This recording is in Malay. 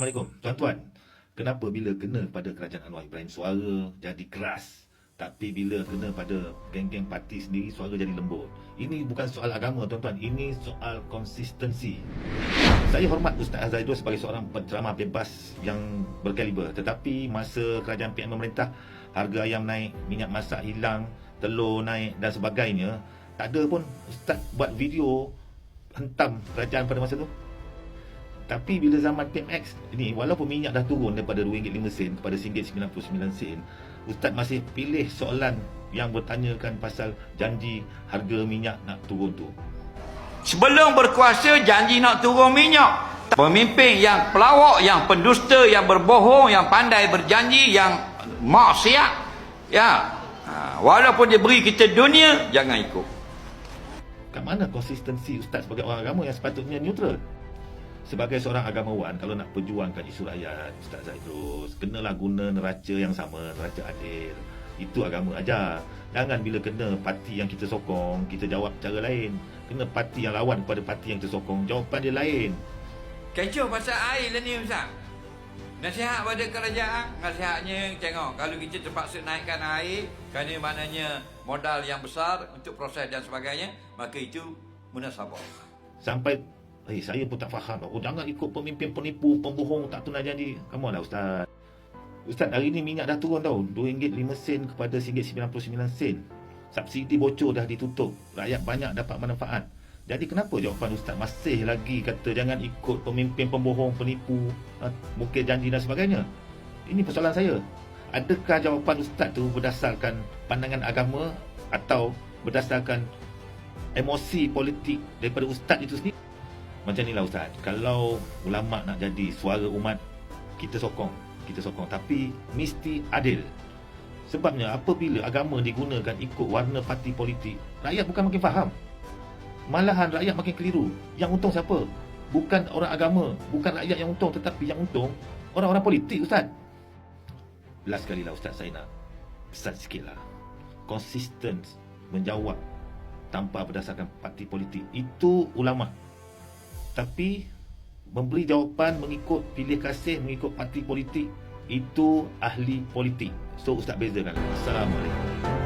Assalamualaikum. Tuan-tuan, kenapa bila kena pada kerajaan Anwar Ibrahim suara jadi keras, tapi bila kena pada geng-geng parti sendiri suara jadi lembut? Ini bukan soal agama tuan-tuan, ini soal konsistensi. Saya hormat Ustaz Zaidul sebagai seorang penceramah bebas yang berkaliber, tetapi masa kerajaan PM memerintah, harga ayam naik, minyak masak hilang, telur naik dan sebagainya, tak ada pun Ustaz buat video hentam kerajaan pada masa tu. Tapi bila zaman PMX ini, walaupun minyak dah turun daripada RM2.05 kepada RM1.99, Ustaz masih pilih soalan yang bertanyakan pasal janji harga minyak nak turun tu. Sebelum berkuasa janji nak turun minyak. Pemimpin yang pelawak, yang pendusta, yang berbohong, yang pandai berjanji, yang maksiat. Ya. Walaupun dia beri kita dunia, jangan ikut. Kat mana konsistensi Ustaz sebagai orang agama yang sepatutnya neutral? Sebagai seorang agamawan, kalau nak perjuangkan isu rakyat, Ustaz Zaidul, kenalah guna neraca yang sama, neraca adil. Itu agama aja. Jangan bila kena parti yang kita sokong, kita jawab cara lain. Kena parti yang lawan kepada parti yang kita sokong, jawapan dia lain. Kecoh pasal air lah ni Ustaz. Nasihat pada kerajaan, nasihatnya tengok, kalau kita terpaksa naikkan air kerana maknanya modal yang besar untuk proses dan sebagainya, maka itu munasabah. Sampai saya pun tak faham. Oh, jangan ikut pemimpin penipu, pembohong, tak tunai janji. Come on lah Ustaz. Ustaz, hari ni minyak dah turun tau, RM2.05 kepada RM1.99. Subsidi bocor dah ditutup, rakyat banyak dapat manfaat. Jadi kenapa jawapan Ustaz masih lagi kata jangan ikut pemimpin pembohong, penipu, mungkin janji dan sebagainya? Ini persoalan saya. Adakah jawapan Ustaz tu berdasarkan pandangan agama atau berdasarkan emosi politik daripada Ustaz itu sendiri? Macam inilah Ustaz, kalau ulama nak jadi suara umat, kita sokong. Tapi mesti adil. Sebabnya apabila agama digunakan ikut warna parti politik, rakyat bukan makin faham, malahan rakyat makin keliru. Yang untung siapa? Bukan orang agama, bukan rakyat yang untung, tetapi yang untung orang-orang politik Ustaz. Last kali lah Ustaz, saya nak pesan sikit lah, konsisten menjawab tanpa berdasarkan parti politik. Itu ulama. Tapi memberi jawapan mengikut pilih kasih, mengikut parti politik, itu ahli politik. So Ustaz bezakan. Assalamualaikum.